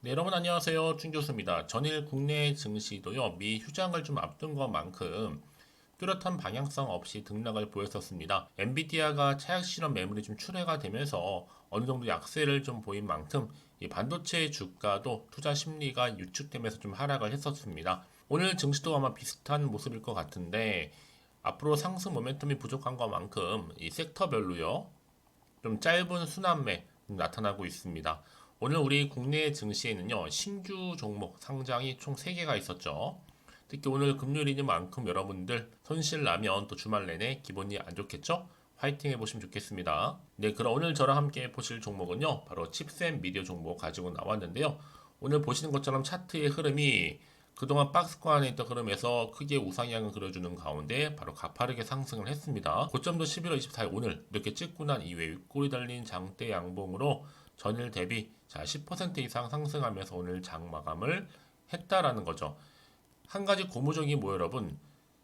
네, 여러분 안녕하세요. 준 교수입니다. 전일 국내 증시도요, 미 휴장을 좀 앞둔 것만큼 뚜렷한 방향성 없이 등락을 보였었습니다. 엔비디아가 차익 실현 매물이 좀 출회가 되면서 어느 정도 약세를 좀 보인 만큼 이 반도체 주가도 투자 심리가 유축되면서 좀 하락을 했었습니다. 오늘 증시도 아마 비슷한 모습일 것 같은데 앞으로 상승 모멘텀이 부족한 것만큼 이 섹터별로요, 좀 짧은 순환매 나타나고 있습니다. 오늘 우리 국내 증시에는요, 신규 종목 상장이 총 3개가 있었죠. 특히 오늘 금요일이니만큼 여러분들 손실 나면 또 주말 내내 기분이 안 좋겠죠? 화이팅 해보시면 좋겠습니다. 네, 그럼 오늘 저랑 함께 보실 종목은요, 바로 칩셋 미디어 종목 가지고 나왔는데요. 오늘 보시는 것처럼 차트의 흐름이 그동안 박스권 안에 있던 흐름에서 크게 우상향을 그려주는 가운데 바로 가파르게 상승을 했습니다. 고점도 11월 24일 오늘 이렇게 찍고 난 이후에 윗골이 달린 장대 양봉으로 전일 대비 10% 이상 상승하면서 오늘 장 마감을 했다라는 거죠. 한 가지 고무적인 뭐 여러분,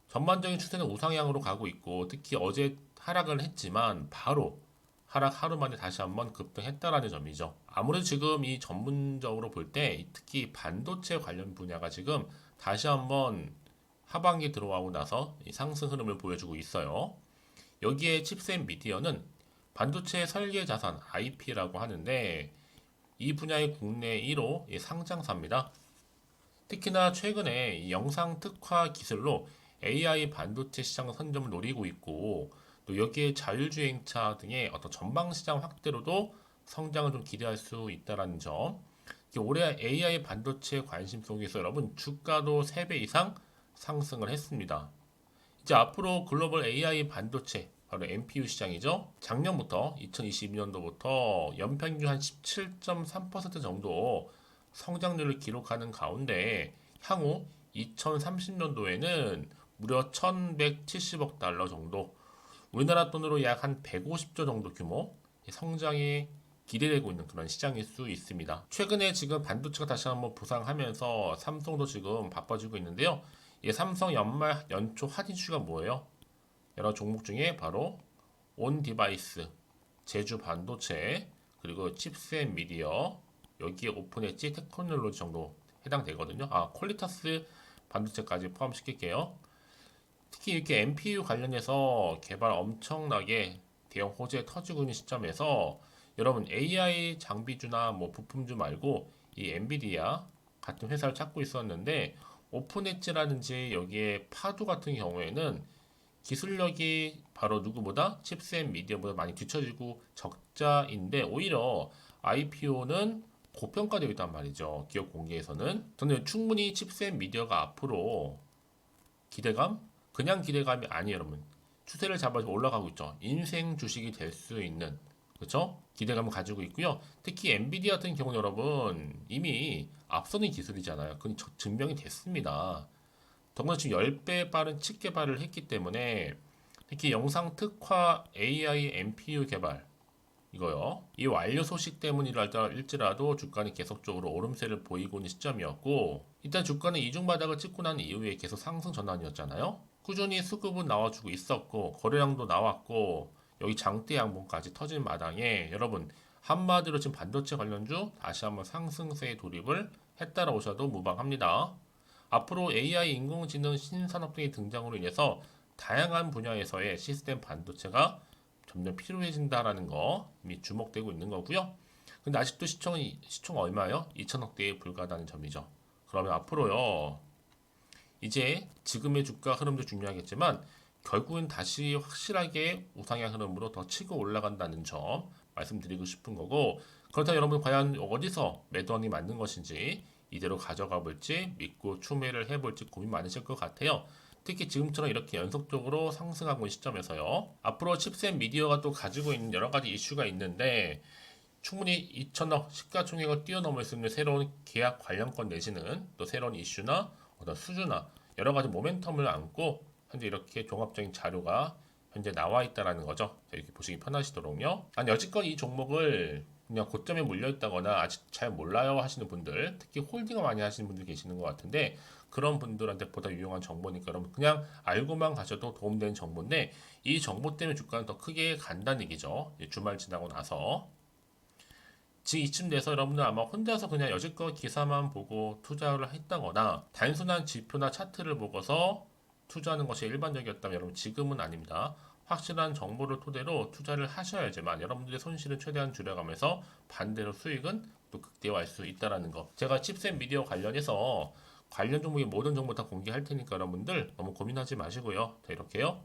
전반적인 추세는 우상향으로 가고 있고 특히 어제 하락을 했지만 바로 하락 하루 만에 다시 한번 급등했다라는 점이죠. 아무래도 지금 이 전문적으로 볼 때 특히 반도체 관련 분야가 지금 다시 한번 하반기 들어가고 나서 이 상승 흐름을 보여주고 있어요. 여기에 칩셋 미디어는 반도체 설계 자산 IP라고 하는데 이 분야의 국내 1호 상장사입니다. 특히나 최근에 이 영상 특화 기술로 AI 반도체 시장 선점을 노리고 있고 또 여기에 자율주행차 등의 어떤 전방 시장 확대로도 성장을 좀 기대할 수 있다는 점. 올해 AI 반도체 관심 속에서 여러분 주가도 3배 이상 상승을 했습니다. 이제 앞으로 글로벌 AI 반도체 바로 NPU 시장이죠. 작년부터 2022년도부터 연평균 한 17.3% 정도 성장률을 기록하는 가운데 향후 2030년도에는 무려 1170억 달러 정도, 우리나라 돈으로 약 한 150조 정도 규모 성장이 기대되고 있는 그런 시장일 수 있습니다. 최근에 지금 반도체가 다시 한번 부상하면서 삼성도 지금 바빠지고 있는데요. 이 삼성 연말 연초 핫 이슈가 뭐예요? 여러 종목 중에 바로 온 디바이스, 제주 반도체, 그리고 칩셋 미디어, 여기에 오픈 엣지 테크놀로지 정도 해당되거든요. 아, 퀄리타스 반도체까지 포함시킬게요. 특히 이렇게 NPU 관련해서 개발 엄청나게 대형 호재 터지고 있는 시점에서 여러분 AI 장비주나 뭐 부품주 말고 이 엔비디아 같은 회사를 찾고 있었는데 오픈 엣지라든지 여기에 파도 같은 경우에는 기술력이 바로 누구보다 칩셋 미디어보다 많이 뒤처지고 적자인데 오히려 IPO는 고평가되어 있단 말이죠. 기업 공개에서는. 저는 충분히 칩셋 미디어가 앞으로 기대감? 그냥 기대감이 아니에요, 여러분. 추세를 잡아서 올라가고 있죠. 인생 주식이 될 수 있는, 그렇죠? 기대감을 가지고 있고요. 특히 엔비디아 같은 경우는 여러분 이미 앞서는 기술이잖아요. 그건 증명이 됐습니다. 더구나 지금 10배 빠른 칩 개발을 했기 때문에 특히 영상 특화 AI NPU 개발 이거요. 이 완료 소식 때문일지라도 주가는 계속적으로 오름세를 보이고 있는 시점이었고 일단 주가는 이중 바닥을 찍고 난 이후에 계속 상승 전환이었잖아요. 꾸준히 수급은 나와주고 있었고 거래량도 나왔고 여기 장대 양봉까지 터진 마당에 여러분 한마디로 지금 반도체 관련주 다시 한번 상승세에 돌입을 했다라 보셔도 무방합니다. 앞으로 AI 인공지능 신산업 등의 등장으로 인해서 다양한 분야에서의 시스템 반도체가 점점 필요해진다라는 거 이미 주목되고 있는 거고요. 근데 아직도 시총 얼마요? 2천억대에 불과하다는 점이죠. 그러면 앞으로요. 이제 지금의 주가 흐름도 중요하겠지만 결국은 다시 확실하게 우상향 흐름으로 더 치고 올라간다는 점 말씀드리고 싶은 거고 그렇다면 여러분 과연 어디서 매도하는 게 맞는 것인지 이대로 가져가 볼지 믿고 추매를 해볼지 고민 많으실 것 같아요. 특히 지금처럼 이렇게 연속적으로 상승하고 있는 시점에서요. 앞으로 칩셋 미디어가 또 가지고 있는 여러 가지 이슈가 있는데 충분히 2천억 시가총액을 뛰어넘을 수 있는 새로운 계약 관련권 내지는 또 새로운 이슈나 어떤 수주나 여러 가지 모멘텀을 안고 현재 이렇게 종합적인 자료가 현재 나와 있다라는 거죠. 이렇게 보시기 편하시도록요. 아니 여지껏 이 종목을 그냥 고점에 몰려 있다거나 아직 잘 몰라요 하시는 분들, 특히 홀딩을 많이 하시는 분들 계시는 것 같은데 그런 분들한테 보다 유용한 정보니까 여러분 그냥 알고만 가셔도 도움되는 정보인데 이 정보 때문에 주가는 더 크게 간다는 얘기죠. 주말 지나고 나서 지금 이쯤 돼서 여러분들 아마 혼자서 그냥 여지껏 기사만 보고 투자를 했다거나 단순한 지표나 차트를 보고서 투자하는 것이 일반적이었다면 여러분 지금은 아닙니다. 확실한 정보를 토대로 투자를 하셔야지만 여러분들의 손실을 최대한 줄여가면서 반대로 수익은 또 극대화할 수 있다는 거. 제가 칩셋 미디어 관련해서 관련 종목의 모든 정보 다 공개할 테니까 여러분들 너무 고민하지 마시고요. 자, 이렇게요.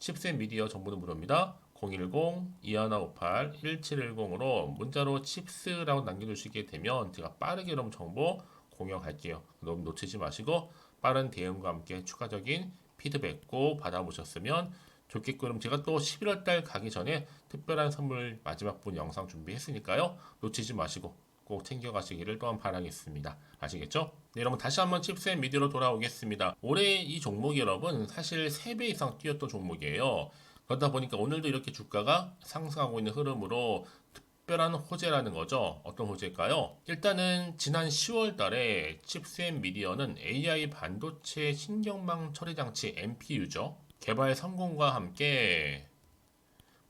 칩셋 미디어 정보는 무료입니다. 010-2158-1710으로 문자로 칩스라고 남겨주시게 되면 제가 빠르게 여러분 정보 공유할게요. 너무 놓치지 마시고 빠른 대응과 함께 추가적인 피드백 꼭 받아보셨으면 좋겠고, 그럼 제가 또 11월 달 가기 전에 특별한 선물 마지막 분 영상 준비했으니까요. 놓치지 마시고 꼭 챙겨가시기를 또한 바라겠습니다. 아시겠죠? 네, 여러분 다시 한번 칩셋 미디어로 돌아오겠습니다. 올해 이 종목이 여러분 사실 3배 이상 뛰었던 종목이에요. 그러다 보니까 오늘도 이렇게 주가가 상승하고 있는 흐름으로 특별한 호재라는 거죠. 어떤 호재일까요? 일단은 지난 10월 달에 칩셋 미디어는 AI 반도체 신경망 처리 장치 NPU죠. 개발 성공과 함께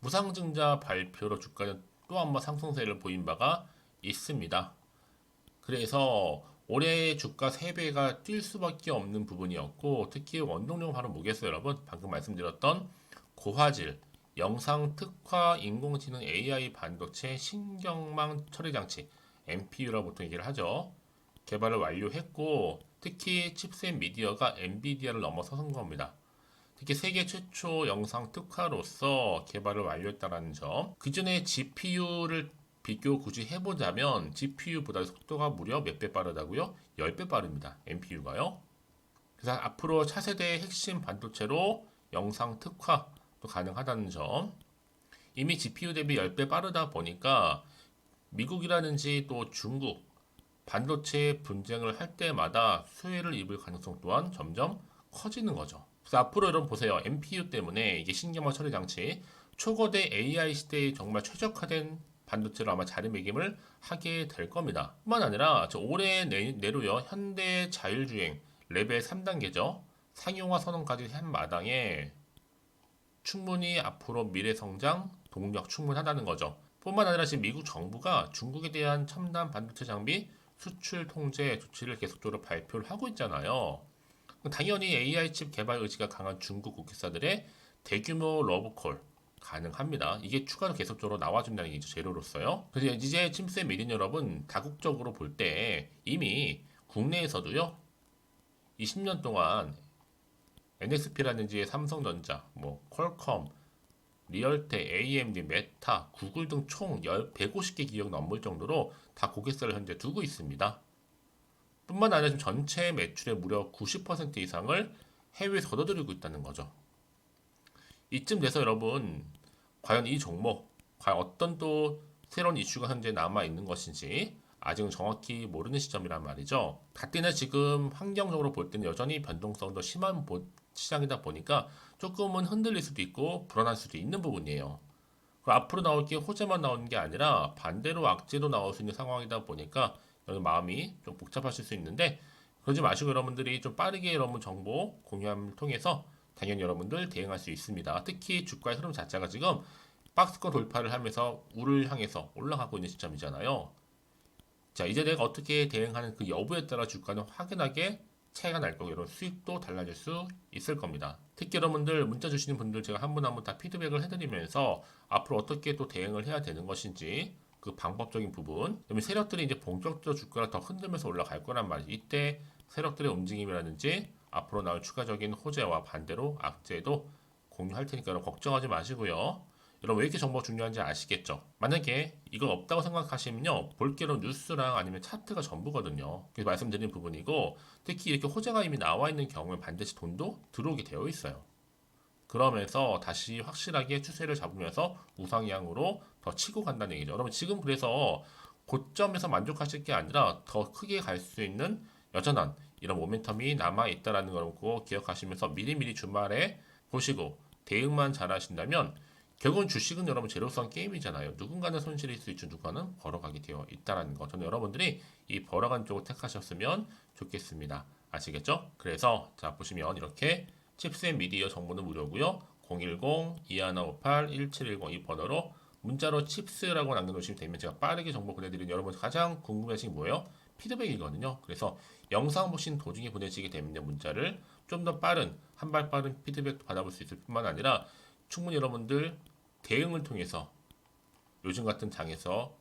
무상증자 발표로 주가는 또 한 번 상승세를 보인 바가 있습니다. 그래서 올해 주가 3배가 뛸 수밖에 없는 부분이었고, 특히 원동력은 바로 뭐겠어요, 여러분? 방금 말씀드렸던 고화질, 영상 특화 인공지능 AI 반도체 신경망 처리 장치 NPU라고 보통 얘기를 하죠. 개발을 완료했고, 특히 칩셋 미디어가 엔비디아를 넘어서선 겁니다. 특히 세계 최초 영상 특화로서 개발을 완료했다는 점. 그전에 GPU를 비교 굳이 해보자면 GPU보다 속도가 무려 몇 배 빠르다고요? 10배 빠릅니다. NPU가요. 그래서 앞으로 차세대의 핵심 반도체로 영상 특화도 가능하다는 점. 이미 GPU 대비 10배 빠르다 보니까 미국이라든지 또 중국 반도체 분쟁을 할 때마다 수혜를 입을 가능성 또한 점점 커지는 거죠. 그래서 앞으로 여러분 보세요. NPU 때문에 이게 신경망 처리 장치 초거대 AI 시대에 정말 최적화된 반도체로 아마 자리매김을 하게 될 겁니다. 뿐만 아니라 올해 내로요. 현대 자율주행 레벨 3단계죠. 상용화 선언까지 한 마당에 충분히 앞으로 미래 성장 동력 충분하다는 거죠. 뿐만 아니라 지금 미국 정부가 중국에 대한 첨단 반도체 장비 수출 통제 조치를 계속적으로 발표를 하고 있잖아요. 당연히 AI 칩 개발 의지가 강한 중국 국회사들의 대규모 러브콜 가능합니다. 이게 추가로 계속적으로 나와준다는 얘기죠. 재료로서요. 그래서 이제 칩셋 미디어 여러분 다국적으로 볼 때 이미 국내에서도요. 20년 동안 NXP라든지 삼성전자, 뭐 퀄컴, 리얼텍, AMD, 메타, 구글 등 총 150개 기업이 넘을 정도로 다 고객사를 현재 두고 있습니다. 뿐만 아니라 지금 전체 매출의 무려 90% 이상을 해외에서 거둬들이고 있다는 거죠. 이쯤 돼서 여러분, 과연 이 종목, 과연 어떤 또 새로운 이슈가 현재 남아 있는 것인지 아직은 정확히 모르는 시점이란 말이죠. 같은 지금 환경적으로 볼 때는 여전히 변동성도 심한 시장이다 보니까 조금은 흔들릴 수도 있고 불안할 수도 있는 부분이에요. 앞으로 나올 게 호재만 나오는 게 아니라 반대로 악재도 나올 수 있는 상황이다 보니까 마음이 좀 복잡하실 수 있는데 그러지 마시고 여러분들이 좀 빠르게 여러분 정보 공유함을 통해서 당연히 여러분들 대응할 수 있습니다. 특히 주가의 흐름 자체가 지금 박스권 돌파를 하면서 우를 향해서 올라가고 있는 시점이잖아요. 자, 이제 내가 어떻게 대응하는 그 여부에 따라 주가는 확연하게 차이가 날 거고 이런 수익도 달라질 수 있을 겁니다. 특히 여러분들 문자 주시는 분들 제가 한 분 한 분 다 피드백을 해드리면서 앞으로 어떻게 또 대응을 해야 되는 것인지 그 방법적인 부분, 그다음에 세력들이 이제 본격적으로 주가를 더 흔들면서 올라갈 거란 말이지. 이때 세력들의 움직임이라든지 앞으로 나올 추가적인 호재와 반대로 악재도 공유할 테니까 여러분 걱정하지 마시고요. 여러분 왜 이렇게 정보가 중요한지 아시겠죠? 만약에 이건 없다고 생각하시면요. 볼게로 뉴스랑 아니면 차트가 전부거든요. 그래서 말씀드린 부분이고 특히 이렇게 호재가 이미 나와 있는 경우에 반드시 돈도 들어오게 되어 있어요. 그러면서 다시 확실하게 추세를 잡으면서 우상향으로 더 치고 간다는 얘기죠. 여러분 지금 그래서 고점에서 만족하실 게 아니라 더 크게 갈 수 있는 여전한 이런 모멘텀이 남아 있다라는 걸 기억하시면서 미리미리 주말에 보시고 대응만 잘 하신다면 결국은 주식은 여러분 제로섬 게임이잖아요. 누군가는 손실일 수 있죠. 누군가는 벌어가게 되어 있다는 거. 저는 여러분들이 이 벌어간 쪽을 택하셨으면 좋겠습니다. 아시겠죠? 그래서 자 보시면 이렇게 칩셋 미디어 정보는 무료고요. 010-2158-1710 이 번호로 문자로 칩스라고 남겨놓으시면 되면 제가 빠르게 정보 보내드리는 여러분 가장 궁금하신 게 뭐예요? 피드백이거든요. 그래서 영상 보신 도중에 보내시게 되면 문자를 좀 더 빠른 한 발 빠른 피드백도 받아볼 수 있을 뿐만 아니라 충분히 여러분들 대응을 통해서 요즘 같은 장에서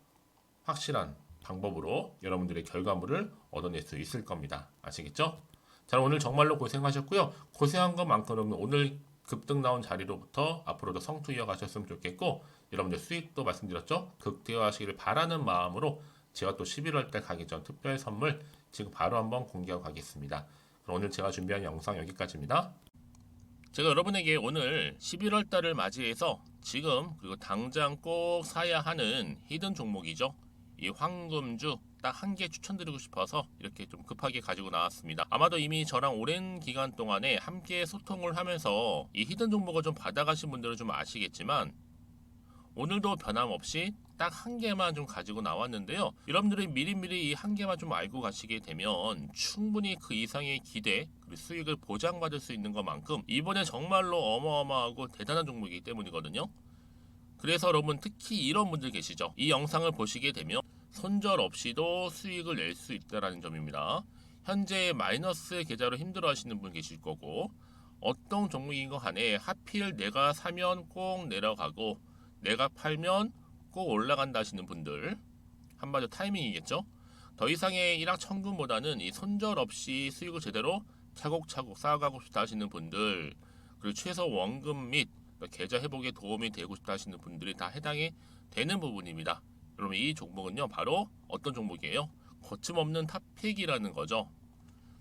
확실한 방법으로 여러분들의 결과물을 얻어낼 수 있을 겁니다. 아시겠죠? 자, 오늘 정말로 고생하셨고요. 고생한 것만큼은 오늘 급등 나온 자리로부터 앞으로도 성투 이어가셨으면 좋겠고, 여러분들 수익도 말씀드렸죠? 극대화하시기를 바라는 마음으로 제가 또 11월 달 가기 전 특별 선물 지금 바로 한번 공개하고 가겠습니다. 그럼 오늘 제가 준비한 영상 여기까지입니다. 제가 여러분에게 오늘 11월 달을 맞이해서 지금 그리고 당장 꼭 사야 하는 히든 종목이죠. 이 황금주 딱 한 개 추천드리고 싶어서 이렇게 좀 급하게 가지고 나왔습니다. 아마도 이미 저랑 오랜 기간 동안에 함께 소통을 하면서 이 히든 종목을 좀 받아가신 분들은 좀 아시겠지만 오늘도 변함없이 딱 한 개만 좀 가지고 나왔는데요. 여러분들이 미리미리 이 한 개만 좀 알고 가시게 되면 충분히 그 이상의 기대 그리고 수익을 보장받을 수 있는 것만큼 이번에 정말로 어마어마하고 대단한 종목이기 때문이거든요. 그래서 여러분 특히 이런 분들 계시죠. 이 영상을 보시게 되면 손절 없이도 수익을 낼 수 있다는 점입니다. 현재 마이너스 계좌로 힘들어하시는 분 계실 거고 어떤 종목인 거 간에 하필 내가 사면 꼭 내려가고 내가 팔면 꼭 올라간다 하시는 분들 한마디로 타이밍이겠죠. 더 이상의 일확천금보다는 이 손절 없이 수익을 제대로 차곡차곡 쌓아가고 싶다 하시는 분들 그리고 최소 원금 및 계좌 회복에 도움이 되고 싶다 하시는 분들이 다 해당이 되는 부분입니다. 여러분 이 종목은요 바로 어떤 종목이에요? 거침없는 탑픽이라는 거죠.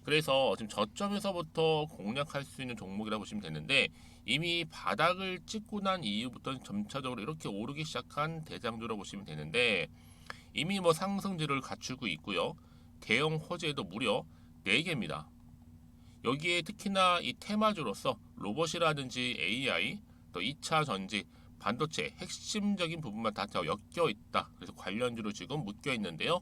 그래서 지금 저점에서부터 공략할 수 있는 종목이라고 보시면 되는데 이미 바닥을 찍고 난 이후부터 점차적으로 이렇게 오르기 시작한 대장주라고 보시면 되는데 이미 뭐 상승지를 갖추고 있고요. 대형 호재도 무려 4개입니다. 여기에 특히나 이 테마주로서 로봇이라든지 AI 또 2차 전지 반도체 핵심적인 부분만 다 엮여 있다. 그래서 관련주로 지금 묶여 있는데요.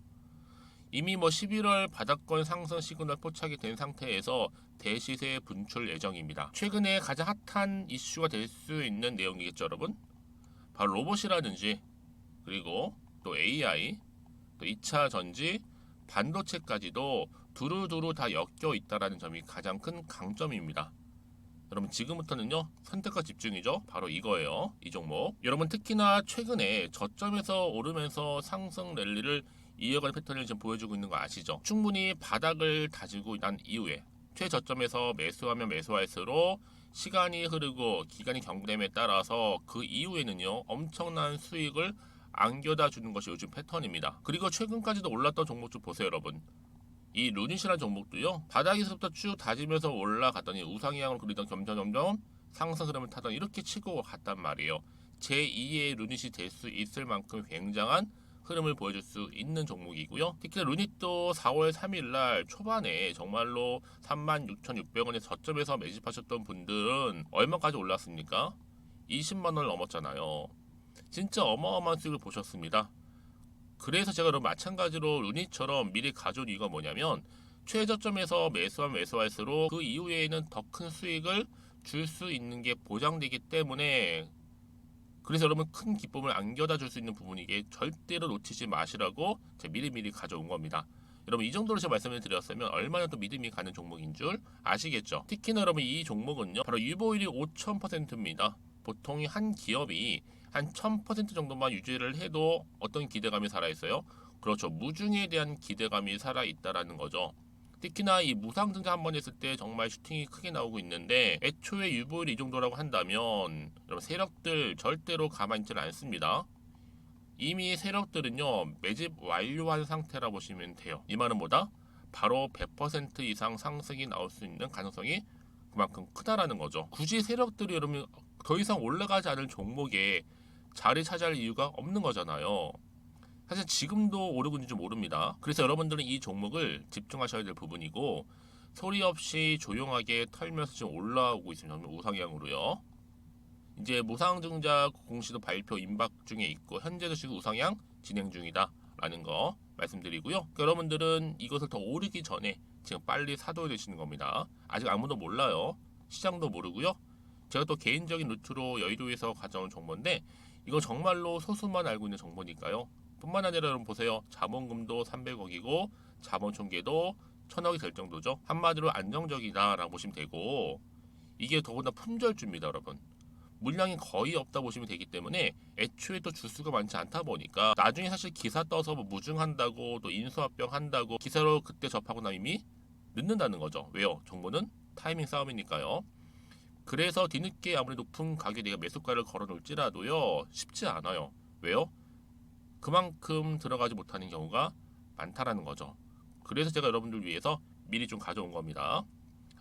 이미 뭐 11월 바닥권 상승 시그널 포착이 된 상태에서 대시세 분출 예정입니다. 최근에 가장 핫한 이슈가 될 수 있는 내용이겠죠, 여러분? 바로 로봇이라든지 그리고 또 AI, 또 2차 전지, 반도체까지도 두루두루 다 엮여 있다라는 점이 가장 큰 강점입니다. 여러분 지금부터는요 선택과 집중이죠. 바로 이거예요. 이 종목. 여러분 특히나 최근에 저점에서 오르면서 상승 랠리를 이어가는 패턴을 지금 보여주고 있는 거 아시죠? 충분히 바닥을 다지고 난 이후에 최저점에서 매수하면 매수할수록 시간이 흐르고 기간이 경과됨에 따라서 그 이후에는요 엄청난 수익을 안겨다 주는 것이 요즘 패턴입니다. 그리고 최근까지도 올랐던 종목 좀 보세요 여러분. 이 루닛이라는 종목도요 바닥에서부터 쭉 다지면서 올라갔더니 우상향으로 그리던 점점 상승 흐름을 타던 이렇게 치고 갔단 말이에요. 제2의 루닛이 될 수 있을 만큼 굉장한 흐름을 보여줄 수 있는 종목이고요. 특히 루닛도 4월 3일 초반에 정말로 36,600원의 저점에서 매집하셨던 분들은 얼마까지 올랐습니까? 20만 원을 넘었잖아요. 진짜 어마어마한 수익을 보셨습니다. 그래서 제가 그럼 마찬가지로 루닛처럼 미리 가져온 이유가 뭐냐면 최저점에서 매수하면 매수할수록 그 이후에는 더 큰 수익을 줄 수 있는 게 보장되기 때문에 그래서 여러분 큰 기쁨을 안겨다 줄 수 있는 부분이기에 절대로 놓치지 마시라고 제가 미리미리 가져온 겁니다. 여러분 이 정도로 제가 말씀을 드렸으면 얼마나 또 믿음이 가는 종목인 줄 아시겠죠? 특히나 여러분 이 종목은요 바로 유보율이 5000%입니다. 보통 한 기업이 한 1000% 정도만 유지를 해도 어떤 기대감이 살아있어요? 그렇죠. 무중에 대한 기대감이 살아있다라는 거죠. 특히나 이 무상증자 한 번 했을 때 정말 슈팅이 크게 나오고 있는데 애초에 유보율이 이 정도라고 한다면 여러분 세력들 절대로 가만히 있지는 않습니다. 이미 세력들은요 매집 완료한 상태라 보시면 돼요. 이 말은 뭐다? 바로 100% 이상 상승이 나올 수 있는 가능성이 그만큼 크다라는 거죠. 굳이 세력들이 여러분 더 이상 올라가지 않을 종목에 자리 차지할 이유가 없는 거잖아요. 사실 지금도 오르고 있는지 모릅니다. 그래서 여러분들은 이 종목을 집중하셔야 될 부분이고 소리 없이 조용하게 털면서 지금 올라오고 있습니다. 우상향으로요. 이제 무상증자 공시도 발표 임박 중에 있고 현재도 지금 우상향 진행 중이다라는 거 말씀드리고요. 그러니까 여러분들은 이것을 더 오르기 전에 지금 빨리 사둬야 되시는 겁니다. 아직 아무도 몰라요. 시장도 모르고요. 제가 또 개인적인 루트로 여의도에서 가져온 정보인데 이거 정말로 소수만 알고 있는 정보니까요. 뿐만 아니라 여러분 보세요. 자본금도 300억이고 자본 총계도 1000억이 될 정도죠. 한마디로 안정적이다라고 보시면 되고, 이게 더군다나 품절주입니다, 여러분. 물량이 거의 없다 보시면 되기 때문에 애초에 또 주수가 많지 않다 보니까 나중에 사실 기사 떠서 뭐 무증한다고 또 인수합병 한다고 기사로 그때 접하고 나면 이미 늦는다는 거죠. 왜요? 정보는 타이밍 싸움이니까요. 그래서 뒤늦게 아무리 높은 가격에 내가 매수가를 걸어 놓을지라도요, 쉽지 않아요. 왜요? 그만큼 들어가지 못하는 경우가 많다라는 거죠. 그래서 제가 여러분들 위해서 미리 좀 가져온 겁니다.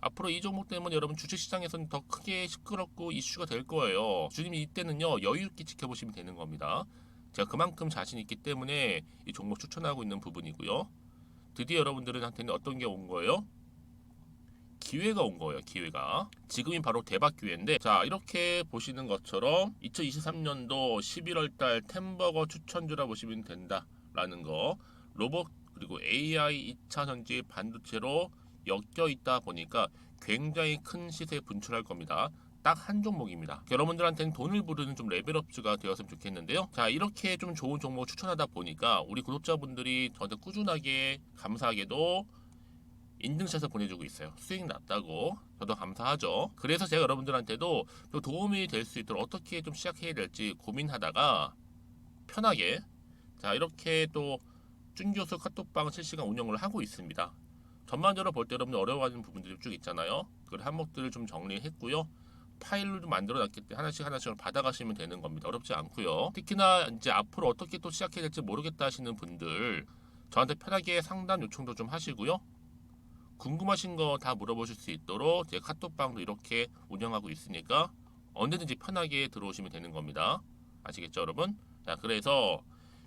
앞으로 이 종목 때문에 여러분 주식시장에서는 더 크게 시끄럽고 이슈가 될 거예요. 주님 이때는요, 여유 있게 지켜보시면 되는 겁니다. 제가 그만큼 자신 있기 때문에 이 종목 추천하고 있는 부분이고요. 드디어 여러분들한테는 어떤 게 온 거예요? 기회가 온 거예요. 기회가. 지금이 바로 대박 기회인데, 자, 이렇게 보시는 것처럼 2023년도 11월 달 템버거 추천주라 보시면 된다라는 거. 로봇 그리고 AI 2차 전지 반도체로 엮여 있다 보니까 굉장히 큰 시세 분출할 겁니다. 딱 한 종목입니다. 여러분들한테는 돈을 부르는 좀 레벨업주가 되었으면 좋겠는데요. 자, 이렇게 좀 좋은 종목 추천하다 보니까 우리 구독자분들이 저한테 꾸준하게 감사하게도 인증샷을 보내주고 있어요. 수익 났다고. 저도 감사하죠. 그래서 제가 여러분들한테도 또 도움이 될 수 있도록 어떻게 좀 시작해야 될지 고민하다가 편하게, 자, 이렇게 또 준교수 카톡방 실시간 운영을 하고 있습니다. 전반적으로 볼 때 여러분들 어려워하는 부분들이 쭉 있잖아요. 그 항목들을 좀 정리했고요. 파일로 좀 만들어 놨기 때문에 하나씩 받아가시면 되는 겁니다. 어렵지 않고요. 특히나 이제 앞으로 어떻게 또 시작해야 될지 모르겠다 하시는 분들, 저한테 편하게 상담 요청도 좀 하시고요. 궁금하신 거 다 물어보실 수 있도록 제 카톡방도 이렇게 운영하고 있으니까 언제든지 편하게 들어오시면 되는 겁니다. 아시겠죠, 여러분? 자, 그래서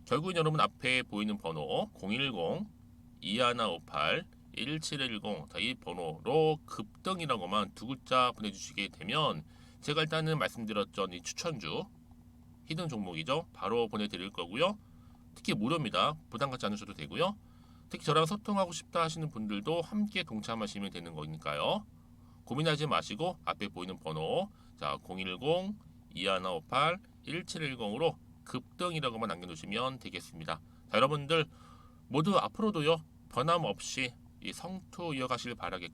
결국은 여러분 앞에 보이는 번호 010-2158-1710, 이 번호로 급등이라고만 두 글자 보내주시게 되면 제가 일단은 말씀드렸죠, 이 추천주 히든 종목이죠, 바로 보내드릴 거고요. 특히 무료입니다. 부담 갖지 않으셔도 되고요. 특히 저랑 소통하고 싶다 하시는 분들도 함께 동참하시면 되는 거니까요. 고민하지 마시고 앞에 보이는 번호, 자, 010-2158-1710으로 급등이라고만 남겨놓으시면 되겠습니다. 자, 여러분들 모두 앞으로도요, 변함없이 이 성투 이어가시길 바라겠고